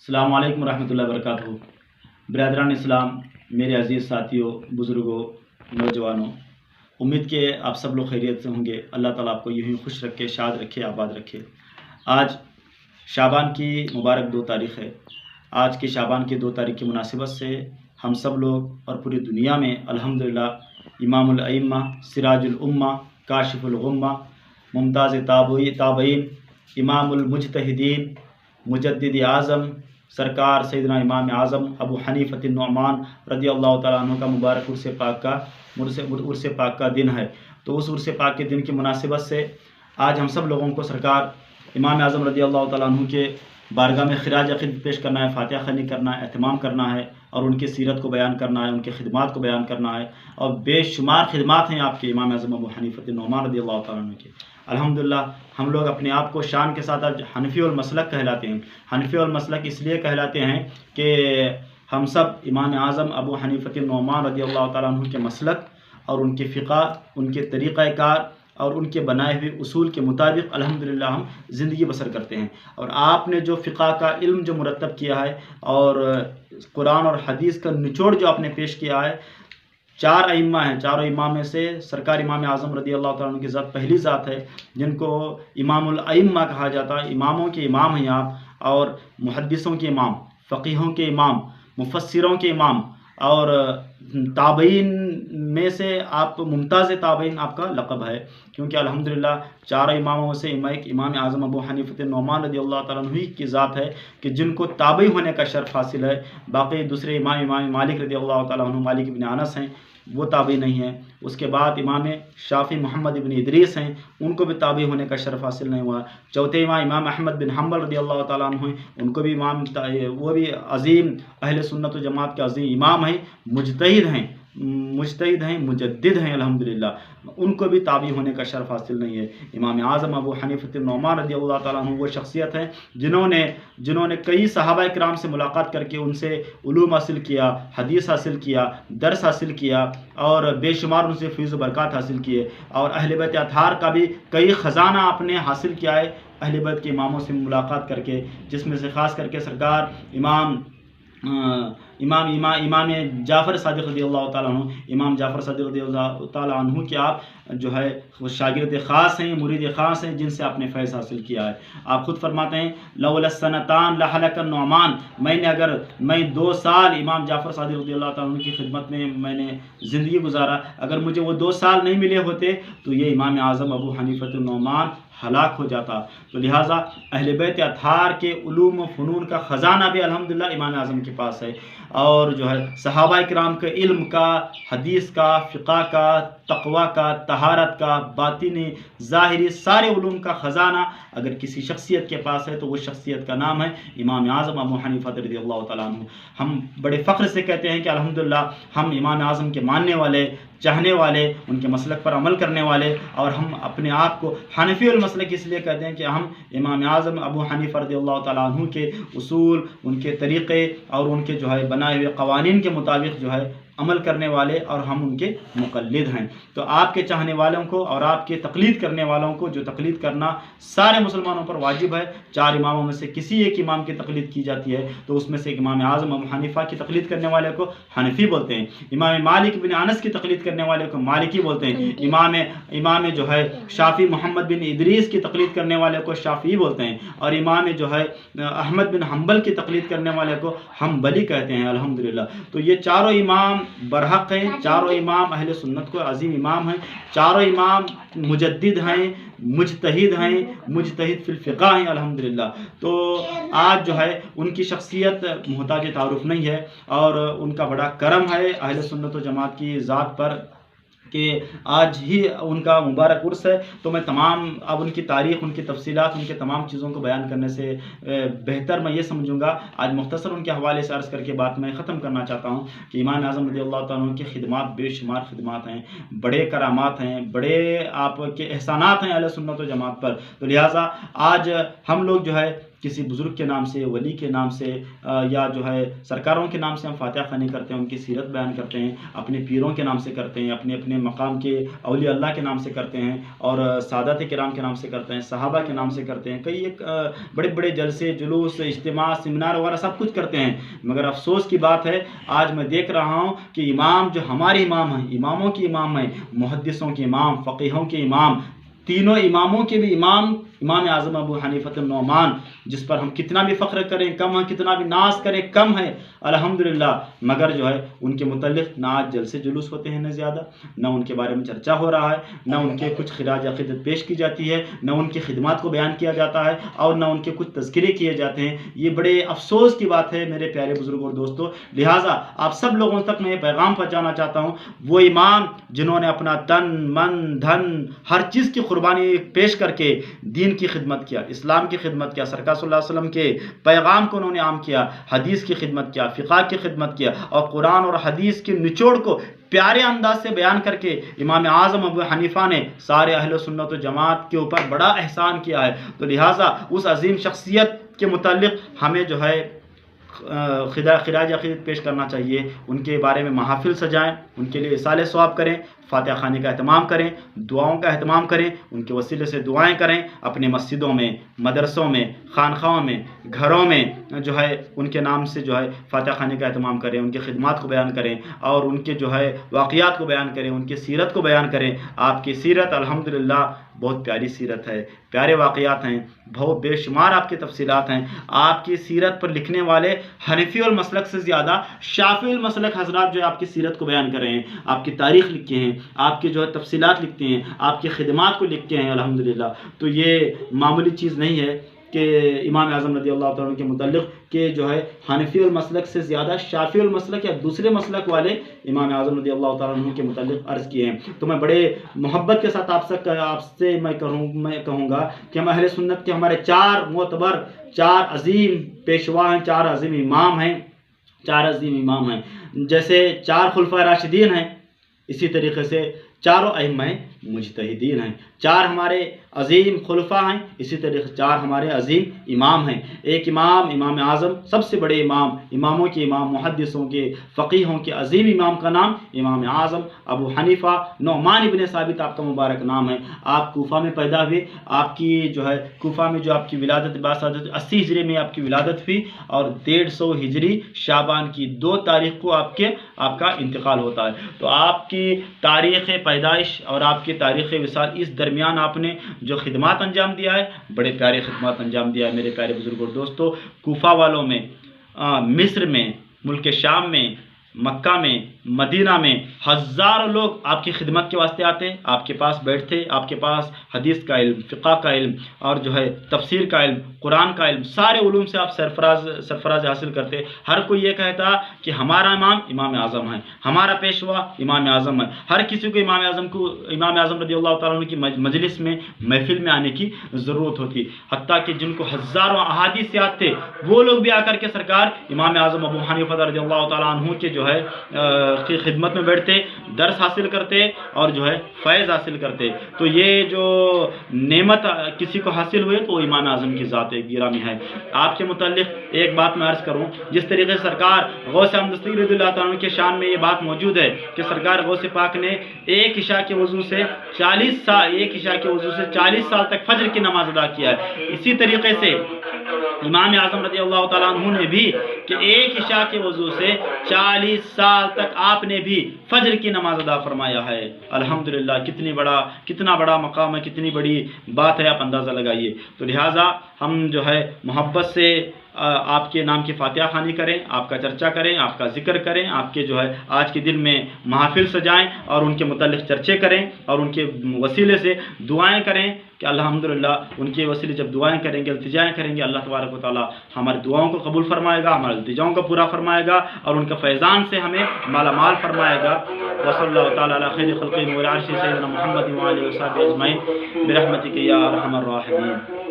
السلام علیکم ورحمۃ اللہ وبرکاتہ۔ برادران اسلام، میرے عزیز ساتھیوں، بزرگوں، نوجوانوں، امید کہ آپ سب لوگ خیریت سے ہوں گے۔ اللہ تعالیٰ آپ کو یوں ہی خوش رکھے، شاد رکھے، آباد رکھے۔ آج شعبان کی مبارک 2 تاریخ ہے۔ آج کے شعبان کی 2 تاریخ کی مناسبت سے ہم سب لوگ اور پوری دنیا میں الحمدللہ امام الائمہ، سراج الامہ، کاشف الغمہ، ممتاز تابعین، امام المجتہدین، مجدد اعظم سرکار سیدنا امام اعظم ابو حنیفۃ النعمان رضی اللہ تعالیٰ عنہ کا مبارک عرس پاک کا دن ہے۔ تو اس عرس پاک کے دن کی مناسبت سے آج ہم سب لوگوں کو سرکار امام اعظم رضی اللہ تعالیٰ عنہ کے بارگاہ میں خراج عقیدت پیش کرنا ہے، فاتحہ خوانی کرنا ہے، اہتمام کرنا ہے اور ان کی سیرت کو بیان کرنا ہے، ان کی خدمات کو بیان کرنا ہے۔ اور بے شمار خدمات ہیں آپ کے امام اعظم ابو حنیفۃ النعمان رضی اللہ تعالیٰ عنہ کے۔ الحمدللہ ہم لوگ اپنے آپ کو شان کے ساتھ آج حنفی المسلک کہلاتے ہیں۔ حنفی المسلک اس لیے کہلاتے ہیں کہ ہم سب امام اعظم ابو حنیفۃ النعمان رضی اللہ تعالیٰ عنہ کے مسلک اور ان کے فقہ، ان کے طریقہ کار اور ان کے بنائے ہوئے اصول کے مطابق الحمدللہ ہم زندگی بسر کرتے ہیں۔ اور آپ نے جو فقہ کا علم جو مرتب کیا ہے اور قرآن اور حدیث کا نچوڑ جو آپ نے پیش کیا ہے، 4 ائمہ ہیں، چاروں امام میں سے سرکار امام اعظم رضی اللہ تعالیٰ عنہ کی ذات پہلی ذات ہے جن کو امام الائمہ کہا جاتا ہے۔ اماموں کے امام ہیں آپ، اور محدثوں کے امام، فقیہوں کے امام، مفسروں کے امام، اور تابعین میں سے آپ ممتاز تابعین آپ کا لقب ہے، کیونکہ الحمدللہ 4 اماموں سے امام اعظم ابو حنیفۃ النعمان رضی اللہ تعالیٰ عنہ کی ذات ہے کہ جن کو تابعی ہونے کا شرف حاصل ہے۔ باقی دوسرے امام مالک رضی اللہ تعالیٰ عنہ، مالک بن انس ہیں، وہ تابعی نہیں ہیں۔ اس کے بعد امام شافعی محمد بن ادریس ہیں، ان کو بھی تابعی ہونے کا شرف حاصل نہیں ہوا۔ چوتھے امام احمد بن حنبل رضی اللہ تعالیٰ عنہ ہیں، ان کو بھی وہ بھی عظیم اہل سنت و جماعت کے عظیم امام ہیں، مجتہد ہیں، مجدد ہیں الحمدللہ، ان کو بھی تابعی ہونے کا شرف حاصل نہیں ہے۔ امام اعظم ابو حنیفۃ النعمان رضی اللہ تعالیٰ عنہ وہ شخصیت ہیں جنہوں نے کئی صحابہ کرام سے ملاقات کر کے ان سے علوم حاصل کیا، حدیث حاصل کیا، درس حاصل کیا اور بے شمار ان سے فیض و برکات حاصل کیے۔ اور اہل بیت اطہار کا بھی کئی خزانہ آپ نے حاصل کیا ہے اہل بیت کے اماموں سے ملاقات کر کے، جس میں سے خاص کر کے سرکار امام جعفر صادق رضی اللہ تعالیٰ عنہ، امام جعفر صادق رضی اللہ تعالیٰ عنہ کے آپ جو ہے وہ شاگرد خاص ہیں، مرید خاص ہیں، جن سے آپ نے فیض حاصل کیا ہے۔ آپ خود فرماتے ہیں لولا السنتان لحلق النعمان، میں 2 سال امام جعفر صادق رضی اللہ تعالیٰ عنہ کی خدمت میں نے زندگی گزارا، اگر مجھے وہ 2 سال نہیں ملے ہوتے تو یہ امام اعظم ابو حنیفۃ النعمان ہلاک ہو جاتا۔ تو لہٰذا اہل بیت اطہار کے علوم و فنون کا خزانہ بھی الحمدللہ امام اعظم کے پاس ہے، اور جو ہے صحابہ کرام کے علم کا، حدیث کا، فقہ کا، تقوی کا، طہارت کا، باطنی ظاہری سارے علوم کا خزانہ اگر کسی شخصیت کے پاس ہے تو وہ شخصیت کا نام ہے امام اعظم ابو حنیفہ رضی اللہ تعالیٰ عنہ۔ ہم بڑے فخر سے کہتے ہیں کہ الحمدللہ ہم امام اعظم کے ماننے والے، چاہنے والے، ان کے مسلک پر عمل کرنے والے، اور ہم اپنے آپ کو حنفی المسلک اس لیے کہتے ہیں کہ ہم امام اعظم ابو حنیفہ رضی اللہ تعالیٰ عنہ کے اصول، ان کے طریقے اور ان کے جو ہے بنائے ہوئے قوانین کے مطابق جو ہے عمل کرنے والے، اور ہم ان کے مقلد ہیں۔ تو آپ کے چاہنے والوں کو اور آپ کے تقلید کرنے والوں کو، جو تقلید کرنا سارے مسلمانوں پر واجب ہے، 4 اماموں میں سے کسی ایک امام کی تقلید کی جاتی ہے تو اس میں سے امام اعظم ابو حنیفہ کی تقلید کرنے والے کو حنفی بولتے ہیں، امام مالک بن انس کی تقلید کرنے والے کو مالکی بولتے ہیں، امام جو ہے شافعی محمد بن ادریس کی تقلید کرنے والے کو شافعی بولتے ہیں، اور امام جو ہے احمد بن حنبل کی تقلید کرنے والے کو حنبلی کہتے ہیں الحمدللہ۔ تو یہ 4 امام برحق ہیں، 4 امام اہل سنت کو عظیم امام ہیں، 4 امام مجدد ہیں، مجتہد فی الفقہ ہیں الحمدللہ۔ تو آج جو ہے ان کی شخصیت محتاج تعارف نہیں ہے، اور ان کا بڑا کرم ہے اہل سنت و جماعت کی ذات پر کہ آج ہی ان کا مبارک عرس ہے۔ تو میں اب ان کی تاریخ، ان کی تفصیلات، ان کے تمام چیزوں کو بیان کرنے سے بہتر میں یہ سمجھوں گا آج مختصر ان کے حوالے سے عرض کر کے بات میں ختم کرنا چاہتا ہوں کہ امام اعظم رضی اللہ تعالیٰ عنہ کی خدمات بے شمار خدمات ہیں، بڑے کرامات ہیں، بڑے آپ کے احسانات ہیں اہل سنت و جماعت پر۔ تو لہٰذا آج ہم لوگ جو ہے کسی بزرگ کے نام سے، ولی کے نام سے یا جو ہے سرکاروں کے نام سے ہم فاتحہ خوانی کرتے ہیں، ان کی سیرت بیان کرتے ہیں، اپنے پیروں کے نام سے کرتے ہیں، اپنے اپنے مقام کے اولیاء اللہ کے نام سے کرتے ہیں، اور سادات کرام کے نام سے کرتے ہیں، صحابہ کے نام سے کرتے ہیں، کئی ایک بڑے بڑے جلسے، جلوس، اجتماع، سیمینار وغیرہ سب کچھ کرتے ہیں۔ مگر افسوس کی بات ہے آج میں دیکھ رہا ہوں کہ امام جو ہمارے امام ہیں، اماموں کے امام ہیں، محدثوں کے امام، فقیہوں کے امام، تینوں اماموں کے بھی امام اعظم ابو حنیفۃ النعمان، جس پر ہم کتنا بھی فخر کریں کم ہے، کتنا بھی ناز کریں کم ہے الحمدللہ، مگر جو ہے ان کے متعلق نہ آج جلسے جلوس ہوتے ہیں، نہ زیادہ، نہ ان کے بارے میں چرچا ہو رہا ہے، نہ ان کے کچھ خراج عقیدت پیش کی جاتی ہے، نہ ان کی خدمات کو بیان کیا جاتا ہے، اور نہ ان کے کچھ تذکرے کیے جاتے ہیں۔ یہ بڑے افسوس کی بات ہے میرے پیارے بزرگوں اور دوستوں، لہٰذا آپ سب لوگوں تک میں یہ پیغام پہنچانا چاہتا ہوں، وہ امام جنہوں نے اپنا تن من دھن ہر چیز کی قربانی پیش کر کے دین کی خدمت کیا، اسلام کی خدمت کیا، سرکار صلی اللہ علیہ وسلم کے پیغام کو انہوں نے عام کیا، حدیث کی خدمت کیا، فقہ کی خدمت کیا، اور قرآن اور حدیث کے نچوڑ کو پیارے انداز سے بیان کر کے امام اعظم ابو حنیفہ نے سارے اہل سنت و جماعت کے اوپر بڑا احسان کیا ہے۔ تو لہٰذا اس عظیم شخصیت کے متعلق ہمیں جو ہے خراج عقیدت پیش کرنا چاہیے، ان کے بارے میں محافل سجائیں، ان کے لیے اصالہ ثواب کریں، فاتحہ خوانی کا اہتمام کریں، دعاؤں کا اہتمام کریں، ان کے وسیلے سے دعائیں کریں، اپنے مسجدوں میں، مدرسوں میں، خانقاہوں میں، گھروں میں جو ہے ان کے نام سے جو ہے فاتحہ خوانی کا اہتمام کریں، ان کی خدمات کو بیان کریں، اور ان کے جو ہے واقعات کو بیان کریں، ان کی سیرت کو بیان کریں۔ آپ کی سیرت الحمدللہ بہت پیاری سیرت ہے، پیارے واقعات ہیں، بہت بے شمار آپ کی تفصیلات ہیں۔ آپ کی سیرت پر لکھنے والے حنفی المسلک سے زیادہ شافعی المسلک حضرات جو ہے آپ کی سیرت کو بیان کر رہے ہیں، آپ کی تاریخ لکھتے ہیں، آپ کی جو ہے تفصیلات لکھتے ہیں، آپ کی خدمات کو لکھتے ہیں الحمدللہ۔ تو یہ معمولی چیز نہیں ہے کہ امام اعظم رضی اللہ تعالیٰ عنہ کے متعلق کہ جو ہے حنفی المسلک سے زیادہ شافعی المسلک یا دوسرے مسلک والے امام اعظم رضی اللہ تعالیٰ عنہ کے متعلق عرض کیے ہیں۔ تو میں بڑے محبت کے ساتھ آپ سے میں کہوں گا کہ ہم اہل سنت کے ہمارے چار معتبر، چار عظیم پیشوا ہیں، چار عظیم امام ہیں، جیسے چار خلفائے راشدین ہیں، اسی طریقے سے چاروں ائمہ مجتہدین ہیں، چار ہمارے عظیم خلفاء ہیں، اسی طریقے سے چار ہمارے عظیم امام ہیں۔ ایک امام اعظم، سب سے بڑے امام، اماموں کے امام، محدثوں کے، فقیہوں کے عظیم امام کا نام امام اعظم ابو حنیفہ نعمان ابن ثابت آپ کا مبارک نام ہے۔ آپ کوفہ میں پیدا ہوئے، آپ کی جو ہے کوفہ میں جو آپ کی ولادت 80 ہجری میں آپ کی ولادت ہوئی، اور 150 ہجری شعبان کی 2 تاریخ کو آپ کا انتقال ہوتا ہے۔ تو آپ کی تاریخ پیدائش اور آپ کی تاریخ وصال، اس درمیان آپ نے جو خدمات انجام دیا ہے، بڑے پیارے خدمات انجام دیا ہے میرے پیارے بزرگوں اور دوستوں۔ کوفہ والوں میں، مصر میں، ملک شام میں، مکہ میں، مدینہ میں ہزاروں لوگ آپ کی خدمت کے واسطے آتے، آپ کے پاس بیٹھتے، آپ کے پاس حدیث کا علم، فقہ کا علم، اور جو ہے تفسیر کا علم، قرآن کا علم، سارے علوم سے آپ سرفراز حاصل کرتے۔ ہر کوئی یہ کہتا کہ ہمارا امام اعظم ہے، ہمارا پیشوا امام اعظم ہے۔ ہر کسی کو امام اعظم رضی اللہ تعالیٰ عنہ کی مجلس میں، محفل میں آنے کی ضرورت ہوتی، حتیٰ کہ جن کو ہزاروں احادیث یاد تھے وہ لوگ بھی آ کر کے سرکار امام اعظم ابو حنیفہ رضی اللہ تعالیٰ عنہ کے جو ہے کی خدمت میں بیٹھتے، درس حاصل کرتے، اور جو ہے فیض حاصل کرتے۔ تو یہ جو نعمت کسی کو حاصل ہوئے تو امام اعظم کی ذات گرامی ہے۔ آپ کے متعلق ایک بات میں عرض کروں، جس طریقے سے سرکار غوث احمد دستگیر رضی اللہ تعالیٰ عنہ کے شان میں یہ بات موجود ہے کہ سرکار غوث پاک نے ایک عشاء کے وضو سے 40 سال تک فجر کی نماز ادا کیا ہے۔ اسی طریقے سے امام اعظم رضی اللہ تعالیٰ عنہ نے بھی کہ ایک عشاء کے وضو سے 40 سال تک آپ نے بھی فجر کی نماز ادا فرمایا ہے۔ الحمدللہ کتنا بڑا مقام ہے، کتنی بڑی بات ہے، آپ اندازہ لگائیے۔ تو لہٰذا ہم جو ہے محبت سے آپ کے نام کی فاتحہ خوانی کریں، آپ کا چرچا کریں، آپ کا ذکر کریں، آپ کے جو ہے آج کے دن میں محافل سجائیں، اور ان کے متعلق چرچے کریں، اور ان کے وسیلے سے دعائیں کریں کہ الحمدللہ ان کے وسیلے جب دعائیں کریں گے، التجائیں کریں گے، اللہ تبارک و تعالیٰ ہماری دعاؤں کو قبول فرمائے گا، ہمارے التجاؤں کو پورا فرمائے گا، اور ان کا فیضان سے ہمیں مالا مال فرمائے گا۔ وصلی اللہ تعالیٰ علی خیر خلقہ وعلی عرش سیدنا محمد وعلی آلہ وصحبہ اجمعین برحمتک یا ارحم الراحمین۔